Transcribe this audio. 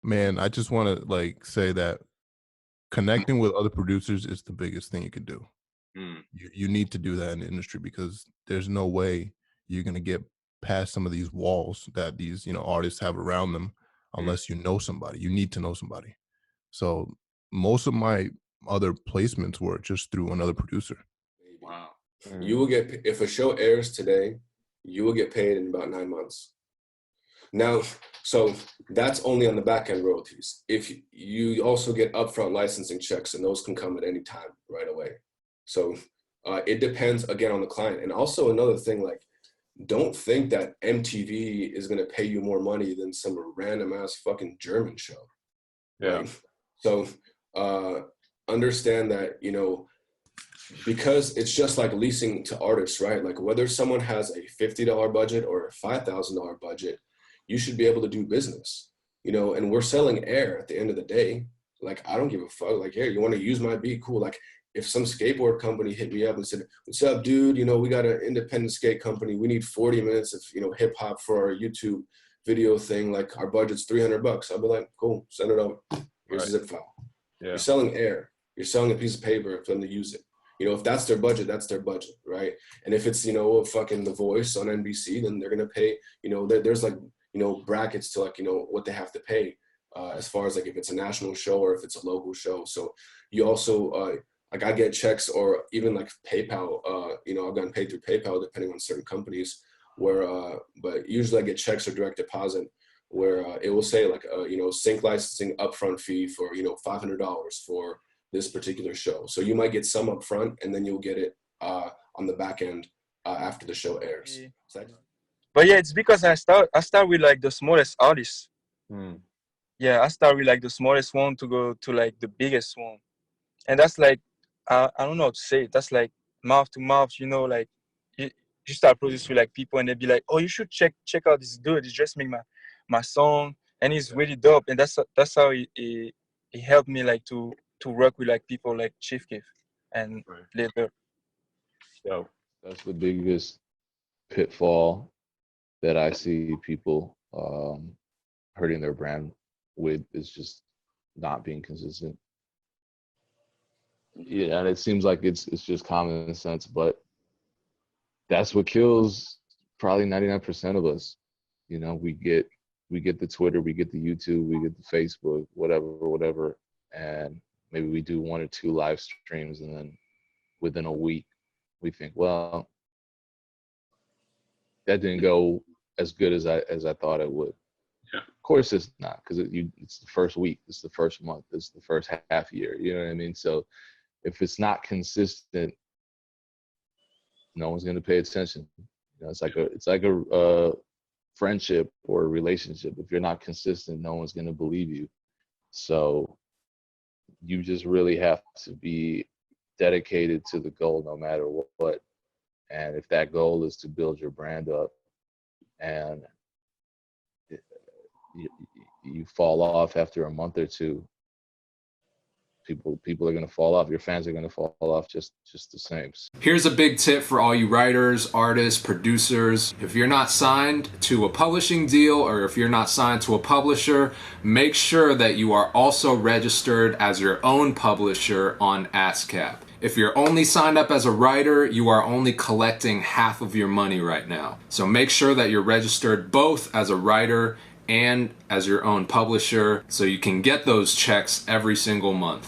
Man, I just want to like say that connecting with other producers is the biggest thing you could do. Mm, You need to do that in the industry because there's no way you're gonna get past some of these walls that these, artists have around them mm, unless you know somebody. You need to know somebody. So most of my other placements were just through another producer. Maybe. wow. You Mm. will get, if a show airs today, you will get paid in about 9 months. Now, so that's only on the back end royalties. If you also get upfront licensing checks, and those can come at any time right away. So it depends again on the client. And also another thing, like, don't think that MTV is gonna pay you more money than some random ass fucking German show, Yeah. right? So understand that, because it's just like leasing to artists, right? Like whether someone has a $50 budget or a $5,000 budget, you should be able to do business, and we're selling air at the end of the day. Like, I don't give a fuck. Like, here, you want to use my beat? Cool. Like, if some skateboard company hit me up and said, "What's up, dude? We got an independent skate company. We need 40 minutes of, hip hop for our YouTube video thing. Like, our budget's $300." I'll be like, "Cool, send it over. Here's a Right. zip file." Yeah. You're selling air. You're selling a piece of paper for them to use it. If that's their budget, that's their budget, right? And if it's, fucking The Voice on NBC, then they're gonna pay, there's like, brackets to like, what they have to pay, as far as like if it's a national show or if it's a local show. So you also, like, I get checks, or even like PayPal, I've gotten paid through PayPal depending on certain companies where, but usually I get checks or direct deposit where it will say like, sync licensing upfront fee for, $500 for this particular show. So you might get some up front, and then you'll get it on the back end after the show airs. Yeah. So But yeah, it's because I start with like the smallest artists. Mm. Yeah, I start with like the smallest one to go to like the biggest one, and that's like I don't know how to say it. That's like mouth to mouth, like you start producing with like people, and they be like, "Oh, you should check out this dude. He just made my song, and he's really dope." And that's how it helped me like to work with like people like Chief Keef and Right. later. So That's the biggest pitfall that I see people hurting their brand with, is just not being consistent. Yeah, and it seems like it's just common sense, but that's what kills probably 99% of us. We get the Twitter, we get the YouTube, we get the Facebook, whatever, and maybe we do one or two live streams, and then within a week we think, well, that didn't go as good as I thought it would. Yeah. Of course it's not, because it's the first week, it's the first month, it's the first half year. You know what I mean? So if it's not consistent, no one's gonna pay attention. It's like a friendship or a relationship. If you're not consistent, no one's gonna believe you. So you just really have to be dedicated to the goal no matter what. And if that goal is to build your brand up, and you fall off after a month or two, people are going to fall off. Your fans are going to fall off just the same. Here's a big tip for all you writers, artists, producers. If you're not signed to a publishing deal, or if you're not signed to a publisher, make sure that you are also registered as your own publisher on ASCAP. If you're only signed up as a writer, you are only collecting half of your money right now. So make sure that you're registered both as a writer and as your own publisher, so you can get those checks every single month.